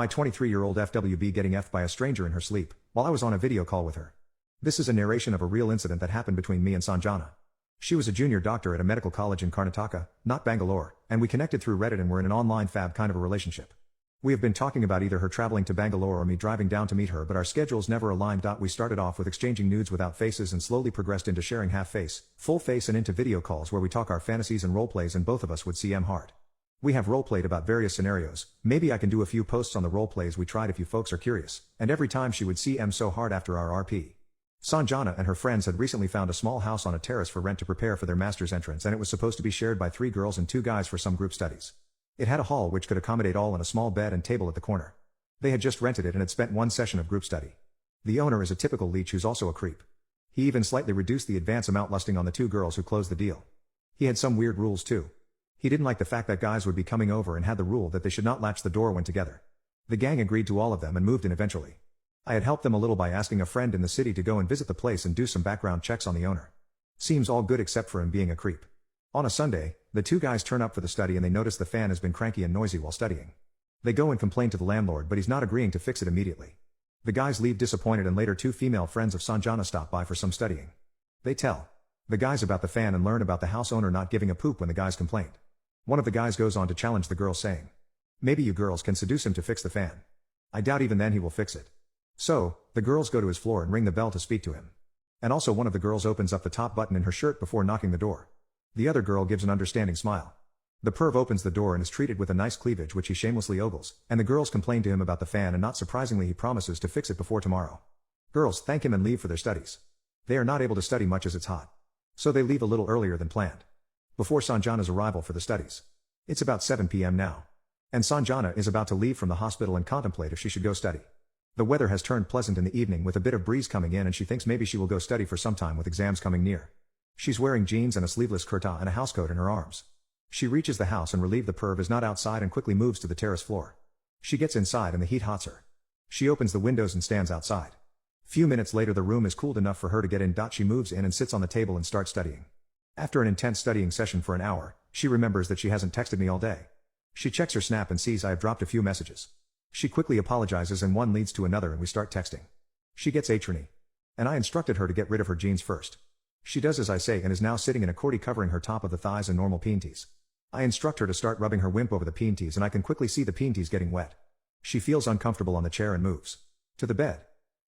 My 23-year-old FWB getting F by a stranger in her sleep, while I was on a video call with her. This is a narration of a real incident that happened between me and Sanjana. She was a junior doctor at a medical college in Karnataka, not Bangalore, and we connected through Reddit and were in an online fab kind of a relationship. We have been talking about either her traveling to Bangalore or me driving down to meet her, but our schedules never aligned. We started off with exchanging nudes without faces and slowly progressed into sharing half face, full face and into video calls where we talk our fantasies and roleplays and both of us would CM hard. We have roleplayed about various scenarios. Maybe I can do a few posts on the roleplays we tried if you folks are curious, and every time she would CM so hard after our RP. Sanjana and her friends had recently found a small house on a terrace for rent to prepare for their master's entrance, and it was supposed to be shared by 3 girls and 2 guys for some group studies. It had a hall which could accommodate all and a small bed and table at the corner. They had just rented it and had spent 1 session of group study. The owner is a typical leech who's also a creep. He even slightly reduced the advance amount lusting on the 2 girls who closed the deal. He had some weird rules too. He didn't like the fact that guys would be coming over and had the rule that they should not latch the door when together. The gang agreed to all of them and moved in eventually. I had helped them a little by asking a friend in the city to go and visit the place and do some background checks on the owner. Seems all good except for him being a creep. On a Sunday, the 2 guys turn up for the study and they notice the fan has been cranky and noisy while studying. They go and complain to the landlord, but he's not agreeing to fix it immediately. The guys leave disappointed and later 2 female friends of Sanjana stop by for some studying. They tell the guys about the fan and learn about the house owner not giving a poop when the guys complained. One of the guys goes on to challenge the girls saying, "Maybe you girls can seduce him to fix the fan. I doubt even then he will fix it." So, the girls go to his floor and ring the bell to speak to him. And also one of the girls opens up the top button in her shirt before knocking the door. The other girl gives an understanding smile. The perv opens the door and is treated with a nice cleavage which he shamelessly ogles, and the girls complain to him about the fan and not surprisingly he promises to fix it before tomorrow. Girls thank him and leave for their studies. They are not able to study much as it's hot. So they leave a little earlier than planned. Before Sanjana's arrival for the studies. It's about 7 p.m. now. And Sanjana is about to leave from the hospital and contemplate if she should go study. The weather has turned pleasant in the evening with a bit of breeze coming in and she thinks maybe she will go study for some time with exams coming near. She's wearing jeans and a sleeveless kurta and a housecoat in her arms. She reaches the house and relieved the perv is not outside and quickly moves to the terrace floor. She gets inside and the heat hots her. She opens the windows and stands outside. Few minutes later the room is cooled enough for her to get in. She moves in and sits on the table and starts studying. After an intense studying session for an hour, she remembers that she hasn't texted me all day. She checks her snap and sees I have dropped a few messages. She quickly apologizes and one leads to another and we start texting. She gets H-rny. And I instructed her to get rid of her jeans first. She does as I say and is now sitting in a cordy covering her top of the thighs and normal peenties. I instruct her to start rubbing her wimp over the peenties and I can quickly see the peenties getting wet. She feels uncomfortable on the chair and moves to the bed.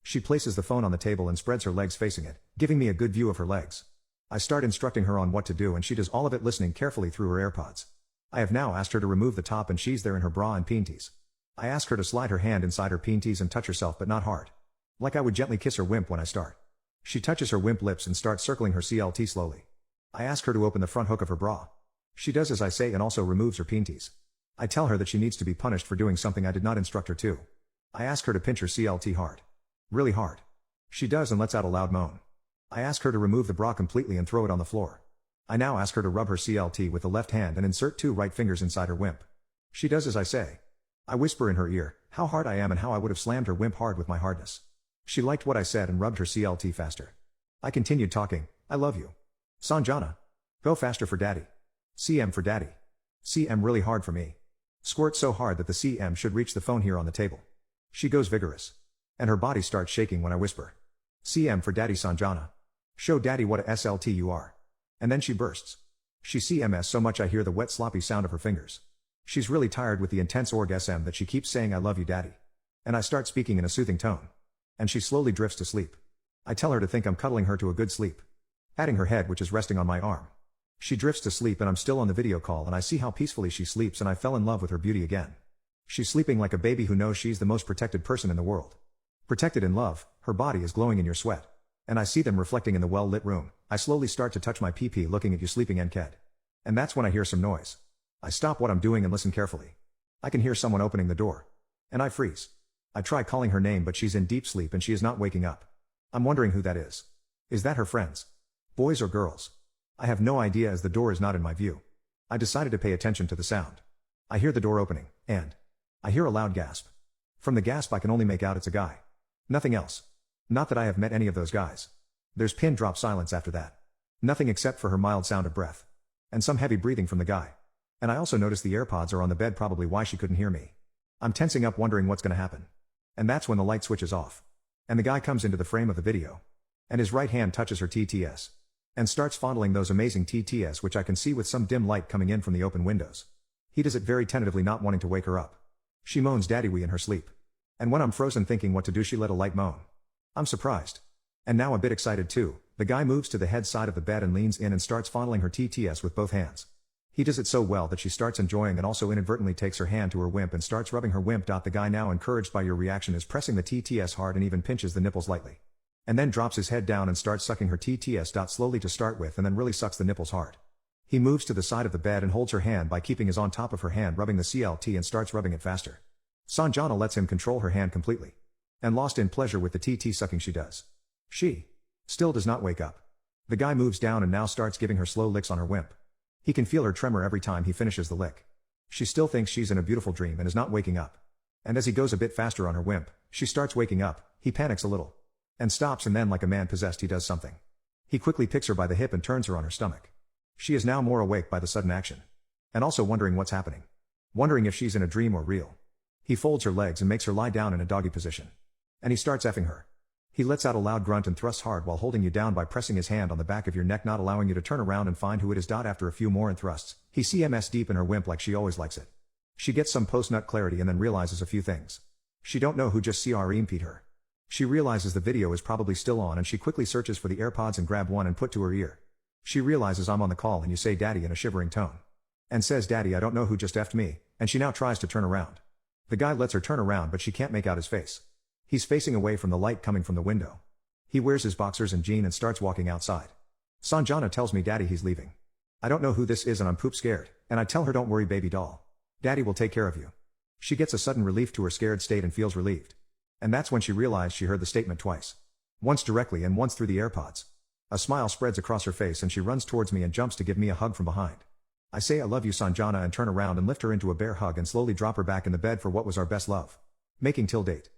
She places the phone on the table and spreads her legs facing it, giving me a good view of her legs. I start instructing her on what to do and she does all of it listening carefully through her AirPods. I have now asked her to remove the top and she's there in her bra and peenties. I ask her to slide her hand inside her peenties and touch herself but not hard. Like I would gently kiss her wimp when I start. She touches her wimp lips and starts circling her CLT slowly. I ask her to open the front hook of her bra. She does as I say and also removes her peenties. I tell her that she needs to be punished for doing something I did not instruct her to. I ask her to pinch her CLT hard. Really hard. She does and lets out a loud moan. I ask her to remove the bra completely and throw it on the floor. I now ask her to rub her CLT with the left hand and insert 2 right fingers inside her wimp. She does as I say. I whisper in her ear how hard I am and how I would have slammed her wimp hard with my hardness. She liked what I said and rubbed her CLT faster. I continued talking. I love you. Sanjana. Go faster for daddy. CM for daddy. CM really hard for me. Squirt so hard that the CM should reach the phone here on the table. She goes vigorous. And her body starts shaking when I whisper. CM for daddy Sanjana. Show daddy what a SLT you are. And then she bursts. She CMS so much I hear the wet sloppy sound of her fingers. She's really tired with the intense orgasm that she keeps saying I love you daddy. And I start speaking in a soothing tone. And she slowly drifts to sleep. I tell her to think I'm cuddling her to a good sleep. Patting her head which is resting on my arm. She drifts to sleep and I'm still on the video call and I see how peacefully she sleeps and I fell in love with her beauty again. She's sleeping like a baby who knows she's the most protected person in the world. Protected in love, her body is glowing in your sweat. And I see them reflecting in the well-lit room. I slowly start to touch my pee-pee looking at you sleeping cked. And that's when I hear some noise. I stop what I'm doing and listen carefully. I can hear someone opening the door. And I freeze. I try calling her name but she's in deep sleep and she is not waking up. I'm wondering who that is. Is that her friends? Boys or girls? I have no idea as the door is not in my view. I decided to pay attention to the sound. I hear the door opening, and I hear a loud gasp. From the gasp I can only make out it's a guy. Nothing else. Not that I have met any of those guys. There's pin drop silence after that. Nothing except for her mild sound of breath. And some heavy breathing from the guy. And I also noticed the AirPods are on the bed, probably why she couldn't hear me. I'm tensing up wondering what's gonna happen. And that's when the light switches off. And the guy comes into the frame of the video. And his right hand touches her TTS. And starts fondling those amazing TTS which I can see with some dim light coming in from the open windows. He does it very tentatively, not wanting to wake her up. She moans daddy wee in her sleep. And when I'm frozen thinking what to do, she let a light moan. I'm surprised. And now a bit excited too. The guy moves to the head side of the bed and leans in and starts fondling her TTS with both hands. He does it so well that she starts enjoying and also inadvertently takes her hand to her wimp and starts rubbing her wimp. The guy, now encouraged by your reaction, is pressing the TTS hard and even pinches the nipples lightly. And then drops his head down and starts sucking her TTS. Slowly to start with, and then really sucks the nipples hard. He moves to the side of the bed and holds her hand by keeping his on top of her hand, rubbing the CLT, and starts rubbing it faster. Sanjana lets him control her hand completely. And lost in pleasure with the TT sucking she does. She still does not wake up. The guy moves down and now starts giving her slow licks on her wimp. He can feel her tremor every time he finishes the lick. She still thinks she's in a beautiful dream and is not waking up. And as he goes a bit faster on her wimp, she starts waking up. He panics a little. And stops, and then like a man possessed he does something. He quickly picks her by the hip and turns her on her stomach. She is now more awake by the sudden action. And also wondering what's happening. Wondering if she's in a dream or real. He folds her legs and makes her lie down in a doggy position. And he starts effing her. He lets out a loud grunt and thrusts hard while holding you down by pressing his hand on the back of your neck, not allowing you to turn around and find who it is. After a few more and thrusts, he CMS deep in her wimp like she always likes it. She gets some post-nut clarity and then realizes a few things. She don't know who just CRE'd her. She realizes the video is probably still on and she quickly searches for the AirPods and grab one and put to her ear. She realizes I'm on the call and you say daddy in a shivering tone. And says daddy, I don't know who just effed me, and she now tries to turn around. The guy lets her turn around but she can't make out his face. He's facing away from the light coming from the window. He wears his boxers and jean and starts walking outside. Sanjana tells me daddy he's leaving. I don't know who this is and I'm poop scared, and I tell her don't worry baby doll. Daddy will take care of you. She gets a sudden relief to her scared state and feels relieved. And that's when she realized she heard the statement twice. Once directly and once through the AirPods. A smile spreads across her face and she runs towards me and jumps to give me a hug from behind. I say I love you Sanjana and turn around and lift her into a bear hug and slowly drop her back in the bed for what was our best love making till date.